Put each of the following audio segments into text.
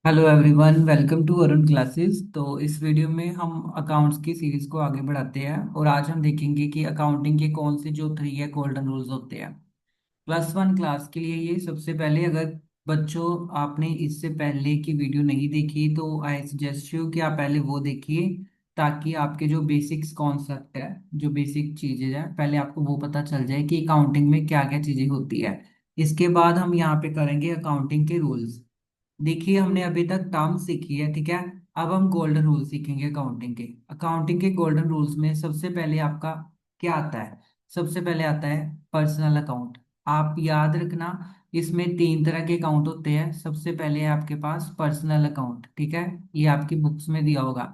Hello everyone, welcome to Arun classes. तो इस video में हम अकाउंट्स की सीरीज को आगे बढ़ाते हैं और आज हम देखेंगे कि अकाउंटिंग के कौन से जो 3 है गोल्डन रूल्स होते हैं। +1 क्लास के लिए ये सबसे पहले, अगर बच्चों आपने इससे पहले की वीडियो नहीं देखी तो आई सजेस्ट यू कि आप पहले वो देखिए, ताकि आपके जो बेसिक्स कॉन्सेप्ट है, जो बेसिक चीजें हैं, पहले आपको वो पता चल जाए कि अकाउंटिंग में क्या क्या चीजें होती है। इसके बाद हम यहाँ पे करेंगे अकाउंटिंग के रूल्स। देखिए, हमने अभी तक टर्म सीखी है, ठीक है। अब हम गोल्डन रूल सीखेंगे अकाउंटिंग के गोल्डन रूल्स में सबसे पहले आपका क्या आता है? सबसे पहले आता है पर्सनल अकाउंट। आप याद रखना, इसमें 3 तरह के अकाउंट होते हैं। सबसे पहले है आपके पास पर्सनल अकाउंट, ठीक है। ये आपकी बुक्स में दिया होगा।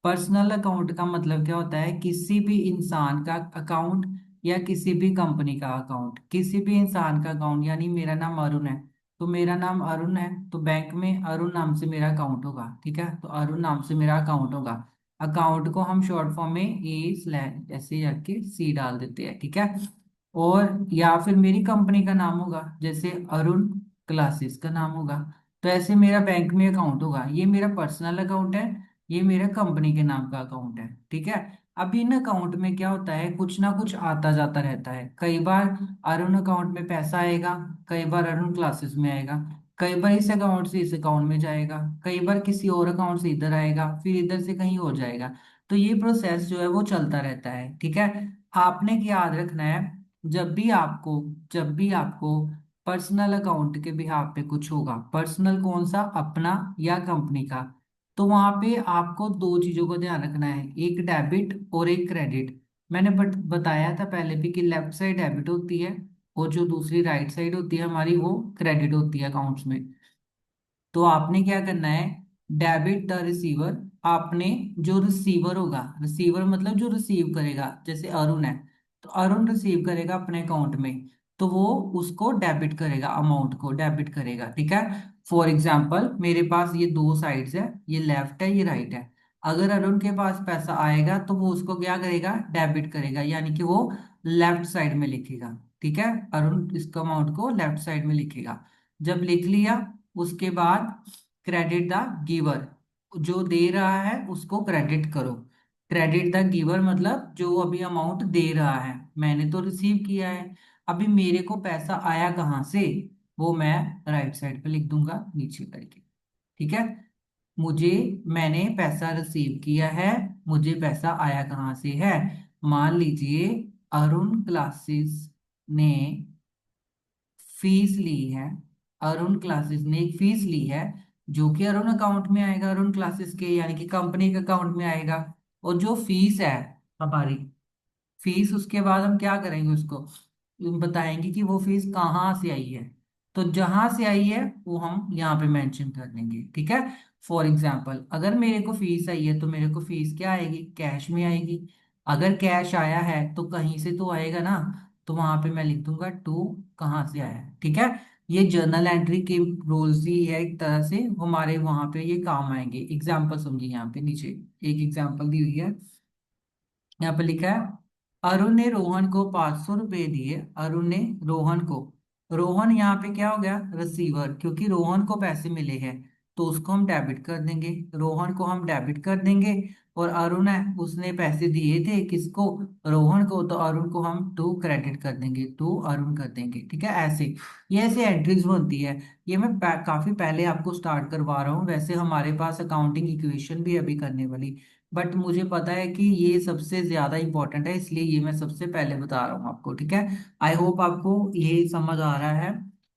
पर्सनल अकाउंट का मतलब क्या होता है? किसी भी इंसान का अकाउंट या किसी भी कंपनी का अकाउंट। किसी भी इंसान का अकाउंट, यानी मेरा नाम अरुण है, तो मेरा नाम अरुण है, तो बैंक में अरुण नाम से मेरा अकाउंट होगा, ठीक है। तो अरुण नाम से मेरा अकाउंट होगा। अकाउंट को हम शॉर्ट फॉर्म में ए स्लैश ऐसे करके सी डाल देते हैं, ठीक है। और या फिर मेरी कंपनी का नाम होगा, जैसे अरुण क्लासेस का नाम होगा। तो ऐसे मेरा बैंक में अकाउंट होगा। ये मेरा पर्सनल अकाउंट है, ये मेरा कंपनी के नाम का अकाउंट है, ठीक है। अब इन अकाउंट में क्या होता है, कुछ ना कुछ आता जाता रहता है। कई बार अरुण अकाउंट में पैसा आएगा, कई बार अरुण क्लासेस में आएगा, कई बार इस अकाउंट से इस अकाउंट में जाएगा, कई बार किसी और अकाउंट से इधर आएगा, फिर इधर से कहीं और जाएगा। तो ये प्रोसेस जो है वो चलता रहता है, ठीक है। आपने क्या याद रखना है, जब भी आपको पर्सनल अकाउंट के बिहाफ पे कुछ होगा, पर्सनल कौन सा, अपना या कंपनी का, तो वहां पे आपको दो चीजों को ध्यान रखना है, एक डेबिट और एक क्रेडिट। मैंने बताया था पहले भी कि लेफ्ट साइड डेबिट होती है और जो दूसरी राइट साइड होती है हमारी, वो क्रेडिट होती है अकाउंट्स में। तो आपने क्या करना है, डेबिट द रिसीवर। आपने, जो रिसीवर होगा, रिसीवर मतलब जो रिसीव करेगा, जैसे अरुण है, तो अरुण रिसीव करेगा अपने अकाउंट में, तो वो उसको डेबिट करेगा, अमाउंट को डेबिट करेगा, ठीक है। फॉर एग्जाम्पल, मेरे पास ये दो साइड्स है, ये लेफ्ट है ये राइट है। अगर अरुण के पास पैसा आएगा तो वो उसको क्या करेगा, डेबिट करेगा, यानी कि वो लेफ्ट साइड में लिखेगा, ठीक है। अरुण इसका अमाउंट को लेफ्ट साइड में लिखेगा। जब लिख लिया, उसके बाद क्रेडिट द गिवर, जो दे रहा है उसको क्रेडिट करो। क्रेडिट द गिवर मतलब जो अभी अमाउंट दे रहा है, मैंने तो रिसीव किया है, अभी मेरे को पैसा आया कहाँ से, वो मैं राइट साइड पे लिख दूंगा नीचे करके, ठीक है। मुझे, मैंने पैसा रिसीव किया है, मुझे पैसा आया कहाँ से है। मान लीजिए अरुण क्लासेस ने फीस ली है, अरुण क्लासेस ने एक फीस ली है, जो कि अरुण अकाउंट में आएगा, अरुण क्लासेस के यानी कि कंपनी के अकाउंट में आएगा। और जो फीस है हमारी, फीस, उसके बाद हम क्या करेंगे, उसको हम बताएंगे कि वो फीस कहाँ से आई है। तो जहां से आई है वो हम यहाँ पे मेंशन कर देंगे, ठीक है। फॉर एग्जाम्पल, अगर मेरे को फीस आई है तो मेरे को फीस क्या आएगी, कैश में आएगी। अगर कैश आया है तो कहीं से तो आएगा ना, तो वहां पे मैं लिख दूंगा टू, कहाँ से आया है, ठीक है। ये जर्नल एंट्री के रूल्स ही है, एक तरह से हमारे वहां पे ये काम आएंगे। एग्जाम्पल समझिए, यहाँ पे नीचे एक एग्जाम्पल दी हुई है, यहाँ पे लिखा है, अरुण ने रोहन को 500 रुपए दिए। अरुण ने रोहन को, रोहन यहाँ पे क्या हो गया, रिसीवर, क्योंकि रोहन को पैसे मिले हैं, तो उसको हम डेबिट कर देंगे, रोहन को हम डेबिट कर देंगे। और अरुण है, उसने पैसे दिए थे किसको, रोहन को, तो अरुण को हम टू क्रेडिट कर देंगे, टू अरुण कर देंगे, ठीक है। ऐसे ये ऐसे एंट्रीज बनती है। ये मैं काफी पहले आपको स्टार्ट करवा रहा हूँ, वैसे हमारे पास अकाउंटिंग इक्वेशन भी अभी करने वाली, बट मुझे पता है कि ये सबसे ज्यादा इंपॉर्टेंट है, इसलिए ये मैं सबसे पहले बता रहा हूँ आपको, ठीक है। आई होप आपको ये समझ आ रहा है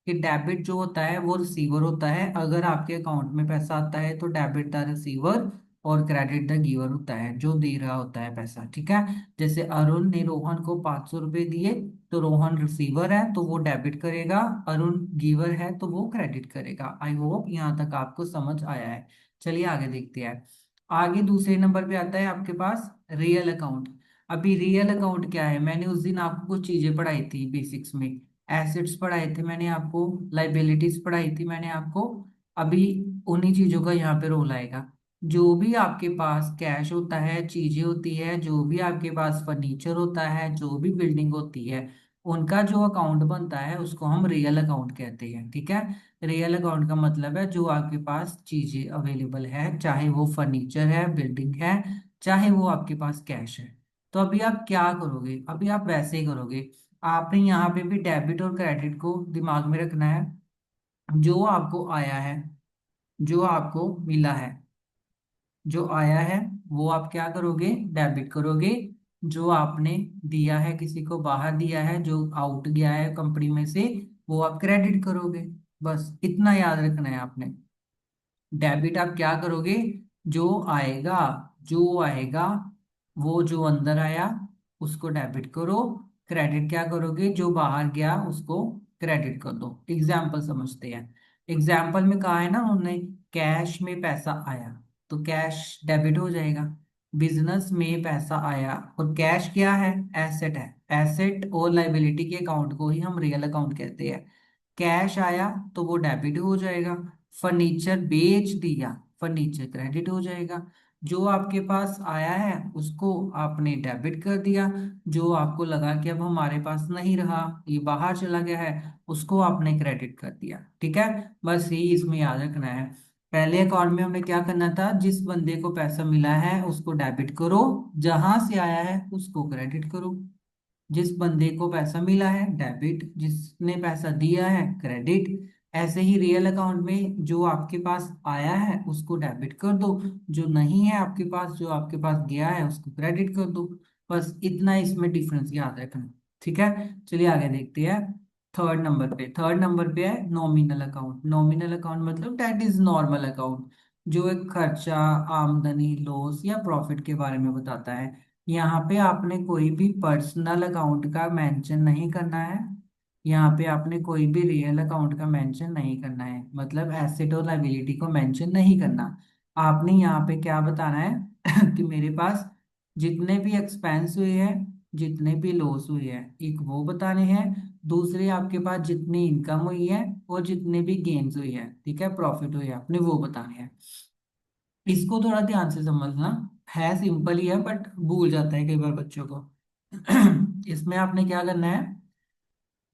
कि डेबिट जो होता है वो रिसीवर होता है। अगर आपके अकाउंट में पैसा आता है तो डेबिट द रिसीवर, और क्रेडिट द गिवर होता है, जो दे रहा होता है पैसा, ठीक है। जैसे अरुण ने रोहन को 500 रुपए दिए, तो रोहन रिसीवर है तो वो डेबिट करेगा, अरुण गिवर है तो वो क्रेडिट करेगा। आई होप यहाँ तक आपको समझ आया है। चलिए आगे देखते हैं। आगे दूसरे नंबर पे आता है आपके पास रियल अकाउंट। अभी रियल अकाउंट क्या है, मैंने उस दिन आपको कुछ चीजें पढ़ाई थी बेसिक्स में। एसेट्स पढ़ाए थे मैंने आपको, लाइबिलिटीज पढ़ाई थी मैंने आपको। अभी उन्हीं चीजों का यहाँ पे रोल आएगा। जो भी आपके पास कैश होता है, चीजें होती है, जो भी आपके पास फर्नीचर होता है, जो भी बिल्डिंग होती है, उनका जो अकाउंट बनता है उसको हम रियल अकाउंट कहते हैं, ठीक है। रियल अकाउंट का मतलब है जो आपके पास चीजें अवेलेबल है, चाहे वो फर्नीचर है, बिल्डिंग है, चाहे वो आपके पास कैश है। तो अभी आप क्या करोगे, अभी आप वैसे ही करोगे। आपने यहाँ पे भी डेबिट और क्रेडिट को दिमाग में रखना है। जो आपको आया है, जो आपको मिला है, जो आया है वो आप क्या करोगे, डेबिट करोगे। जो आपने दिया है, किसी को बाहर दिया है, जो आउट गया है कंपनी में से, वो आप क्रेडिट करोगे। बस इतना याद रखना है आपने। डेबिट आप क्या करोगे, जो आएगा, जो आएगा, वो जो अंदर आया उसको डेबिट करो। क्रेडिट क्या करोगे, जो बाहर गया उसको क्रेडिट कर दो। एग्जाम्पल समझते हैं। एग्जाम्पल में कहा है ना उन्होंने, कैश में पैसा आया तो कैश डेबिट हो जाएगा। बिजनेस में पैसा आया, और कैश क्या है, एसेट है। एसेट और लाइबिलिटी के अकाउंट को ही हम रियल अकाउंट कहते हैं। कैश आया तो वो डेबिट हो जाएगा। फर्नीचर बेच दिया, फर्नीचर क्रेडिट हो जाएगा। जो आपके पास आया है उसको आपने डेबिट कर दिया। जो आपको लगा कि अब हमारे पास नहीं रहा, ये बाहर चला गया है, उसको आपने क्रेडिट कर दिया, ठीक है। बस यही इसमें याद रखना है। पहले अकाउंट में हमने क्या करना था, जिस बंदे को पैसा मिला है उसको डेबिट करो, जहां से आया है उसको क्रेडिट करो। जिस बंदे को पैसा मिला है डेबिट, जिसने पैसा दिया है क्रेडिट। ऐसे ही रियल अकाउंट में जो आपके पास आया है उसको डेबिट कर दो, जो नहीं है आपके पास, जो आपके पास गया है उसको क्रेडिट कर दो। बस इतना इसमें डिफरेंस याद रखना, ठीक है। चलिए आगे देखते हैं। थर्ड नंबर पे है नॉमिनल अकाउंट। नॉमिनल अकाउंट मतलब दैट इज नॉर्मल अकाउंट, जो एक खर्चा, आमदनी, लॉस या प्रॉफिट के बारे में बताता है। यहाँ पे आपने कोई भी पर्सनल अकाउंट का मेंशन नहीं करना है। यहाँ पे आपने कोई भी रियल अकाउंट का मेंशन नहीं करना है, मतलब एसेट और लाइबिलिटी को मेंशन नहीं करना। आपने यहाँ पे क्या बताना है कि मेरे पास जितने भी एक्सपेंस हुए हैं, जितने भी लॉस हुए हैं, एक वो बताने हैं। दूसरे आपके पास जितनी इनकम हुई है और जितने भी गेन्स हुई है, ठीक है, प्रॉफिट हुए हैं, आपने वो बताने हैं। इसको थोड़ा ध्यान से समझना। है सिंपल ही है बट भूल जाता है कई बार बच्चों को। इसमें आपने क्या करना है,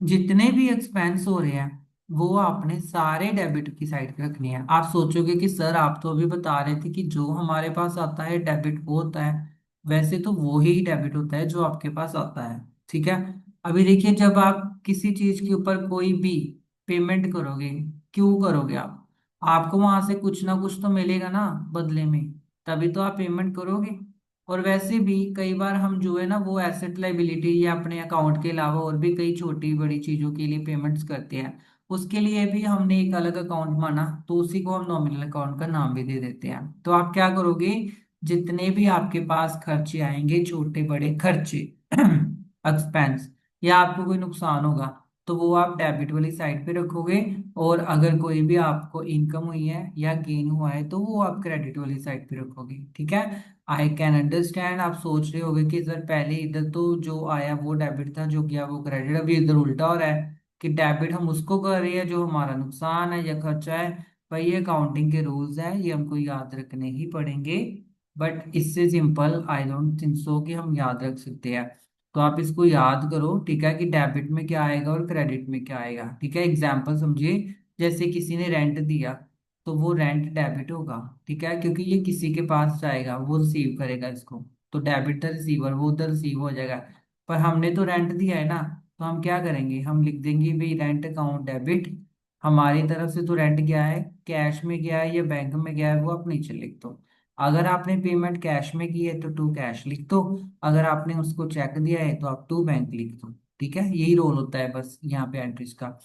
जितने भी एक्सपेंस हो रहे हैं वो आपने सारे डेबिट की साइड पे रखनी है। आप सोचोगे कि सर आप तो अभी बता रहे थे कि जो हमारे पास आता है डेबिट वो होता है। वैसे तो वो ही डेबिट होता है जो आपके पास आता है, ठीक है। अभी देखिए, जब आप किसी चीज के ऊपर कोई भी पेमेंट करोगे, क्यों करोगे आप, आपको वहां से कुछ ना कुछ तो मिलेगा ना बदले में, तभी तो आप पेमेंट करोगे। और वैसे भी कई बार हम जो है ना वो एसेट लाइबिलिटी या अपने अकाउंट के अलावा और भी कई छोटी बड़ी चीजों के लिए पेमेंट्स करते हैं। उसके लिए भी हमने एक अलग अकाउंट माना, तो उसी को हम नॉमिनल अकाउंट का नाम भी दे देते हैं। तो आप क्या करोगे, जितने भी आपके पास खर्चे आएंगे, छोटे बड़े खर्चे एक्सपेंस, या आपको कोई नुकसान होगा, तो वो आप डेबिट वाली साइड पे रखोगे। और अगर कोई भी आपको इनकम हुई है या गेन हुआ है तो वो आप क्रेडिट वाली साइड पे रखोगे, ठीक है। आई कैन अंडरस्टैंड, आप सोच रहे होगे कि सर पहले इधर तो जो आया वो डेबिट था, जो गया वो क्रेडिट, अभी इधर उल्टा हो रहा है कि डेबिट हम उसको कर रहे हैं जो हमारा नुकसान है या खर्चा है। भाई ये अकाउंटिंग के रूल्स हैं, ये हमको याद रखने ही पड़ेंगे। बट इससे simple I don't think so कि हम याद रख सकते हैं। तो आप इसको याद करो, ठीक है, कि डेबिट में क्या आएगा और क्रेडिट में क्या आएगा, ठीक है। एग्जाम्पल समझिए, जैसे किसी ने रेंट दिया तो वो रेंट डेबिट होगा, ठीक है, क्योंकि ये किसी के पास जाएगा, वो रिसीव करेगा इसको। तो डेबिट द रिसीवर, वो उधर रिसीव हो जाएगा। पर हमने तो रेंट दिया है ना, तो हम क्या करेंगे, हम लिख देंगे भाई रेंट अकाउंट डेबिट। हमारी तरफ से तो रेंट गया है, कैश में गया है या बैंक में गया है वो आप नीचे लिख दो। अगर आपने पेमेंट कैश में की है तो टू कैश लिख दो। अगर आपने उसको चेक दिया है तो आप टू बैंक लिख दो, ठीक है। यही रोल होता है बस यहाँ पे एंट्रीज का।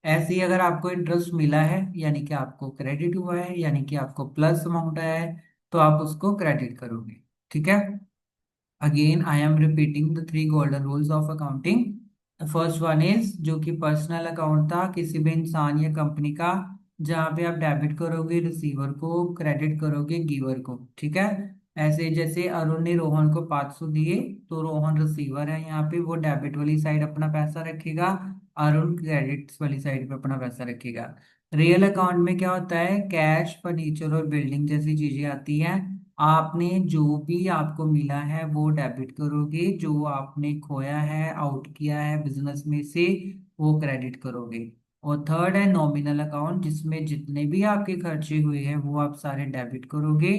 ऐसे ही अगर आपको इंटरेस्ट मिला है यानी कि आपको क्रेडिट हुआ है, यानी कि आपको प्लस अमाउंट आया है, तो आप उसको क्रेडिट करोगे, ठीक है। Again I am repeating the three golden rules of accounting. First one is जो कि पर्सनल अकाउंट था किसी भी इंसान या कंपनी का, जहाँ पे आप डेबिट करोगे रिसीवर को, क्रेडिट करोगे गिवर को, ठीक है। ऐसे जैसे अरुण ने रोहन को 500 दिए, तो रोहन रिसीवर है, यहाँ पे वो डेबिट वाली साइड अपना पैसा रखेगा, अरुण क्रेडिट वाली साइड पे अपना पैसा रखेगा। रियल अकाउंट में क्या होता है, कैश, फर्नीचर और बिल्डिंग जैसी चीजें आती हैं। आपने जो भी आपको मिला है वो डेबिट करोगे, जो आपने खोया है, आउट किया है बिजनेस में से, वो क्रेडिट करोगे। और थर्ड है नॉमिनल अकाउंट, जिसमें जितने भी आपके खर्चे हुए हैं वो आप सारे डेबिट करोगे,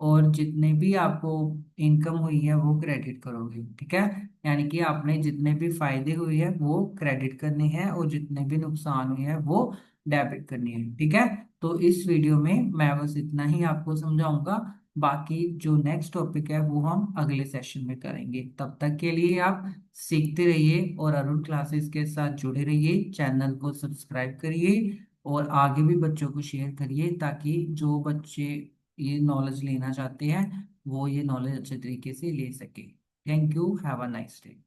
और जितने भी आपको इनकम हुई है वो क्रेडिट करोगे। ठीक है, यानी कि आपने जितने भी फायदे हुए हैं वो क्रेडिट करने हैं, और जितने भी नुकसान हुए हैं वो डेबिट करनी है। ठीक है, तो इस वीडियो में मैं बस इतना ही आपको समझाऊंगा। बाकी जो नेक्स्ट टॉपिक है वो हम अगले सेशन में करेंगे। तब तक के लिए आप सीखते रहिए और अरुण क्लासेस के साथ जुड़े रहिए, चैनल को सब्सक्राइब करिए और आगे भी बच्चों को शेयर करिए, ताकि जो बच्चे ये नॉलेज लेना चाहते हैं वो ये नॉलेज अच्छे तरीके से ले सके। Thank you, have a nice day.